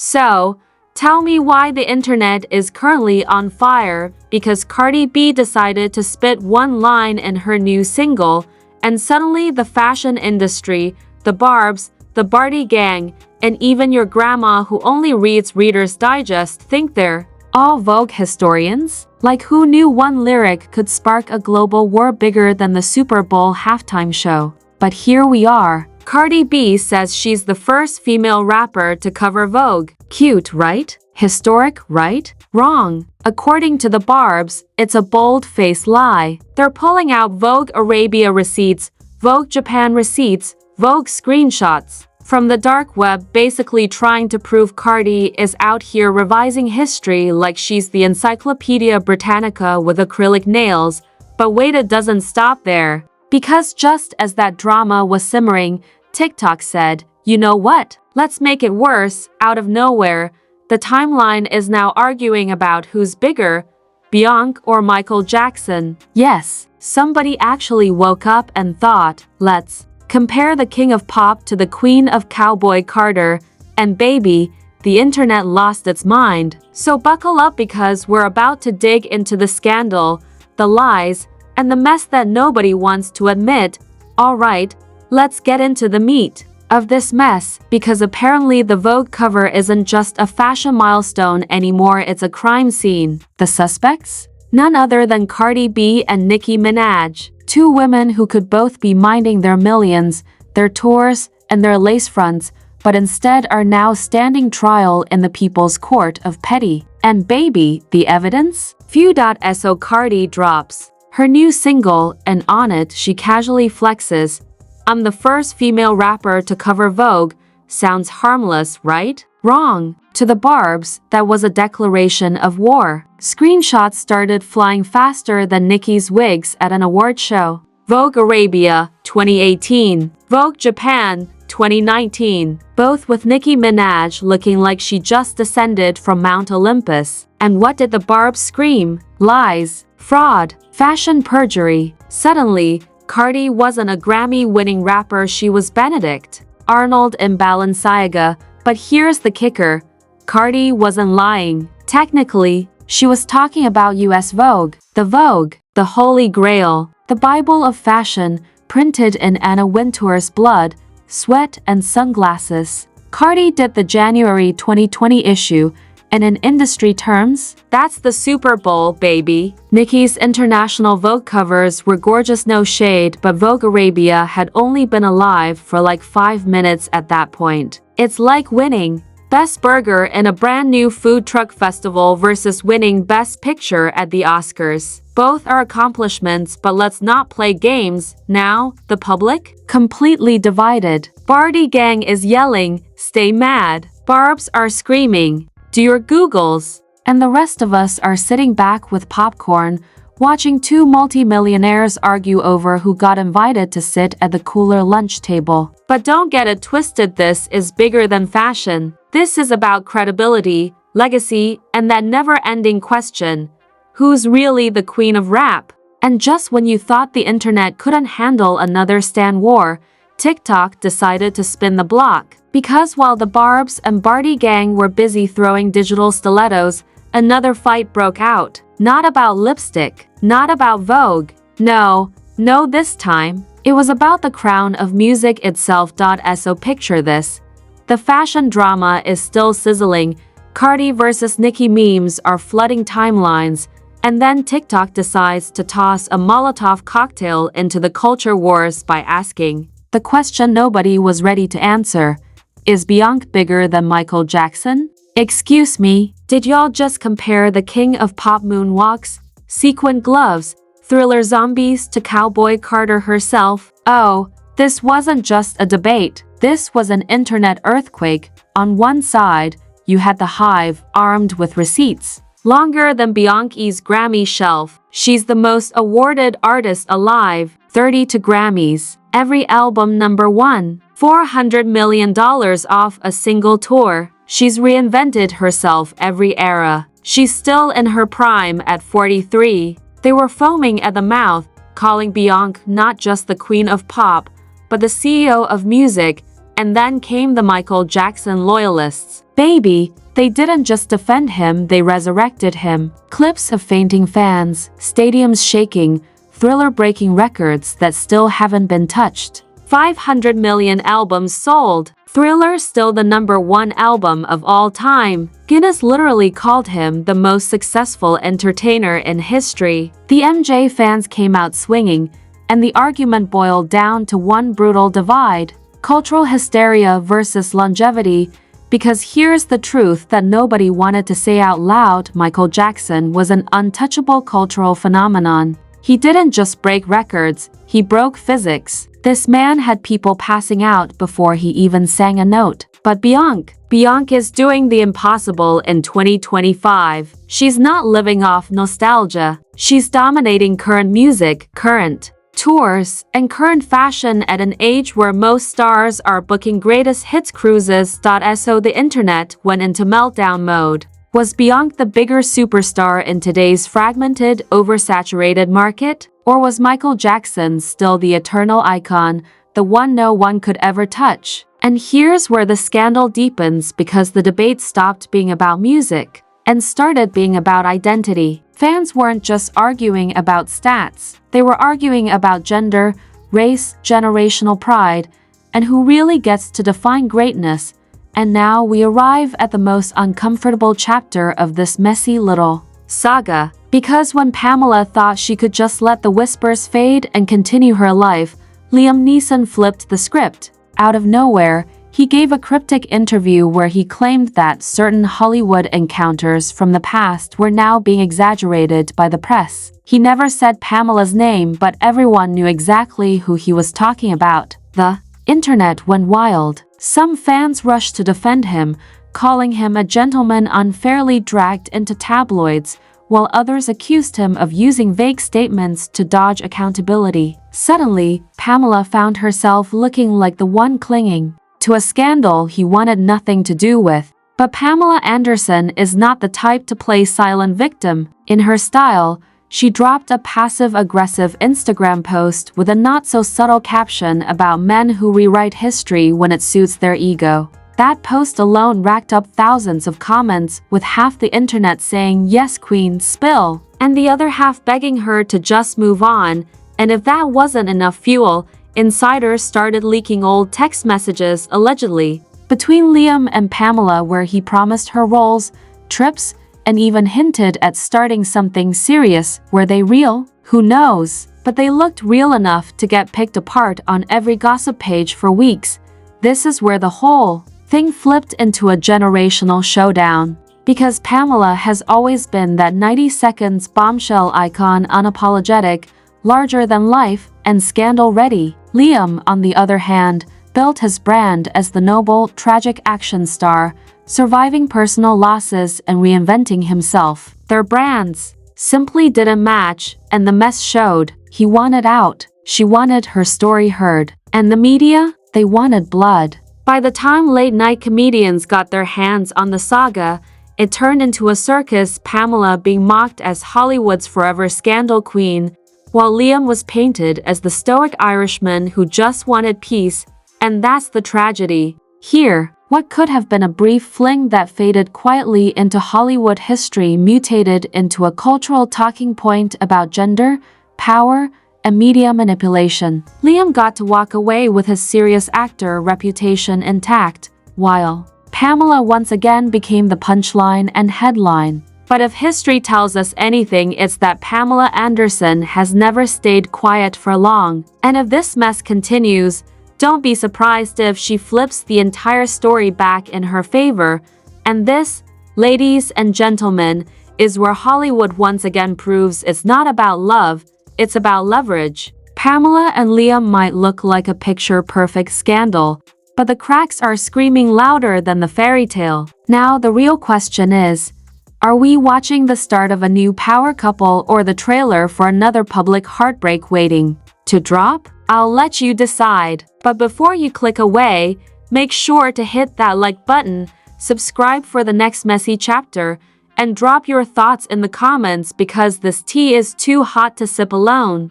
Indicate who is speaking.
Speaker 1: So, tell me why the internet is currently on fire because Cardi B decided to spit one line in her new single, and suddenly the fashion industry, the Barbs, the Barty gang, and even your grandma who only reads Reader's Digest think they're all Vogue historians? Like who knew one lyric could spark a global war bigger than the Super Bowl halftime show? But here we are. Cardi B says she's the first female rapper to cover Vogue. Cute, right? Historic, right? Wrong. According to the Barbs, it's a bold-faced lie. They're pulling out Vogue Arabia receipts, Vogue Japan receipts, Vogue screenshots from the dark web, basically trying to prove Cardi is out here revising history like she's the Encyclopedia Britannica with acrylic nails. But wait, it doesn't stop there. Because just as that drama was simmering, TikTok said, you know what? Let's make it worse. Out of nowhere, the timeline is now arguing about who's bigger, Beyonce or Michael Jackson. Yes, somebody actually woke up and thought, let's compare the king of pop to the queen of cowboy Carter, and baby, the internet lost its mind. So buckle up because we're about to dig into the scandal, the lies, and the mess that nobody wants to admit. Alright, let's get into the meat of this mess, because apparently the Vogue cover isn't just a fashion milestone anymore, it's a crime scene. The suspects? None other than Cardi B and Nicki Minaj, two women who could both be minding their millions, their tours, and their lace fronts, but instead are now standing trial in the People's Court of Petty. And baby, the evidence? Few.so Cardi drops her new single, and on it she casually flexes, I'm the first female rapper to cover Vogue. Sounds harmless, right? Wrong. To the Barbs, that was a declaration of war. Screenshots started flying faster than Nicki's wigs at an award show. Vogue Arabia, 2018. Vogue Japan, 2019. Both with Nicki Minaj looking like she just descended from Mount Olympus. And what did the Barbs scream? Lies, fraud, fashion perjury. Suddenly, Cardi wasn't a Grammy-winning rapper, she was Benedict Arnold in Balenciaga. But here's the kicker. Cardi wasn't lying. Technically, she was talking about US Vogue. The Vogue, the Holy Grail, the Bible of fashion, printed in Anna Wintour's blood, sweat, and sunglasses. Cardi did the January 2020 issue, and in industry terms, that's the Super Bowl, baby. Nicki's international Vogue covers were gorgeous, no shade, but Vogue Arabia had only been alive for like 5 minutes at that point. It's like winning Best Burger in a brand new food truck festival versus winning Best Picture at the Oscars. Both are accomplishments, but let's not play games. Now, the public? Completely divided. Barty gang is yelling, stay mad. Barbs are screaming, do your Googles. And the rest of us are sitting back with popcorn, watching two multimillionaires argue over who got invited to sit at the cooler lunch table. But don't get it twisted, this is bigger than fashion. This is about credibility, legacy, and that never-ending question, who's really the queen of rap? And just when you thought the internet couldn't handle another stan war, TikTok decided to spin the block. Because while the Barbs and Barty gang were busy throwing digital stilettos, another fight broke out. Not about lipstick, not about Vogue. No, this time, it was about the crown of music itself. So picture this. The fashion drama is still sizzling. Cardi versus Nicki memes are flooding timelines. And then TikTok decides to toss a Molotov cocktail into the culture wars by asking the question nobody was ready to answer. Is Beyonce bigger than Michael Jackson? Excuse me, did y'all just compare the king of pop moonwalks, sequin gloves, thriller zombies to cowboy Carter herself? Oh, this wasn't just a debate. This was an internet earthquake. On one side, you had the Hive, armed with receipts longer than Beyonce's Grammy shelf. She's the most awarded artist alive, 32 Grammys, every album #1, $400 million off a single tour. She's reinvented herself every era. She's still in her prime at 43. They were foaming at the mouth, calling Beyonce not just the queen of pop, but the CEO of music, And then came the Michael Jackson loyalists. Baby, they didn't just defend him, they resurrected him. Clips of fainting fans, stadiums shaking, Thriller breaking records that still haven't been touched. 500 million albums sold. Thriller still the #1 album of all time. Guinness literally called him the most successful entertainer in history. The MJ fans came out swinging, and the argument boiled down to one brutal divide: cultural hysteria versus longevity. Because here's the truth that nobody wanted to say out loud: Michael Jackson was an untouchable cultural phenomenon. He didn't just break records, he broke physics. This man had people passing out before he even sang a note. But Beyonce is doing the impossible in 2025. She's not living off nostalgia. She's dominating current music, current tours, and current fashion at an age where most stars are booking greatest hits cruises. So the internet went into meltdown mode. Was Beyonce the bigger superstar in today's fragmented, oversaturated market? Or was Michael Jackson still the eternal icon, the one no one could ever touch? And here's where the scandal deepens, because the debate stopped being about music and started being about identity. Fans weren't just arguing about stats. They were arguing about gender, race, generational pride, and who really gets to define greatness. And now we arrive at the most uncomfortable chapter of this messy little saga. Because when Pamela thought she could just let the whispers fade and continue her life, Liam Neeson flipped the script. Out of nowhere, he gave a cryptic interview where he claimed that certain Hollywood encounters from the past were now being exaggerated by the press. He never said Pamela's name, but everyone knew exactly who he was talking about. The internet went wild. Some fans rushed to defend him, calling him a gentleman unfairly dragged into tabloids, while others accused him of using vague statements to dodge accountability. Suddenly, Pamela found herself looking like the one clinging to a scandal he wanted nothing to do with. But Pamela Anderson is not the type to play silent victim. In her style, she dropped a passive-aggressive Instagram post with a not-so-subtle caption about men who rewrite history when it suits their ego. That post alone racked up thousands of comments, with half the internet saying, "Yes, Queen, spill," and the other half begging her to just move on. And if that wasn't enough fuel, insiders started leaking old text messages, allegedly, between Liam and Pamela, where he promised her roles, trips, and even hinted at starting something serious. Were they real? Who knows? But they looked real enough to get picked apart on every gossip page for weeks. This is where the whole thing flipped into a generational showdown. Because Pamela has always been that 90 seconds bombshell icon, unapologetic, larger than life, and scandal-ready. Liam, on the other hand, built his brand as the noble, tragic action star, surviving personal losses and reinventing himself. Their brands simply didn't match, and the mess showed. He wanted out. She wanted her story heard. And the media? They wanted blood. By the time late-night comedians got their hands on the saga, it turned into a circus, Pamela being mocked as Hollywood's forever scandal queen, while Liam was painted as the stoic Irishman who just wanted peace. And that's the tragedy. Here, what could have been a brief fling that faded quietly into Hollywood history mutated into a cultural talking point about gender, power, and media manipulation. Liam got to walk away with his serious actor reputation intact, while Pamela once again became the punchline and headline. But if history tells us anything, it's that Pamela Anderson has never stayed quiet for long. And if this mess continues, don't be surprised if she flips the entire story back in her favor. And this, ladies and gentlemen, is where Hollywood once again proves it's not about love, it's about leverage. Pamela and Liam might look like a picture-perfect scandal, but the cracks are screaming louder than the fairy tale. Now the real question is, are we watching the start of a new power couple or the trailer for another public heartbreak waiting to drop? I'll let you decide. But before you click away, make sure to hit that like button, subscribe for the next messy chapter, and drop your thoughts in the comments because this tea is too hot to sip alone.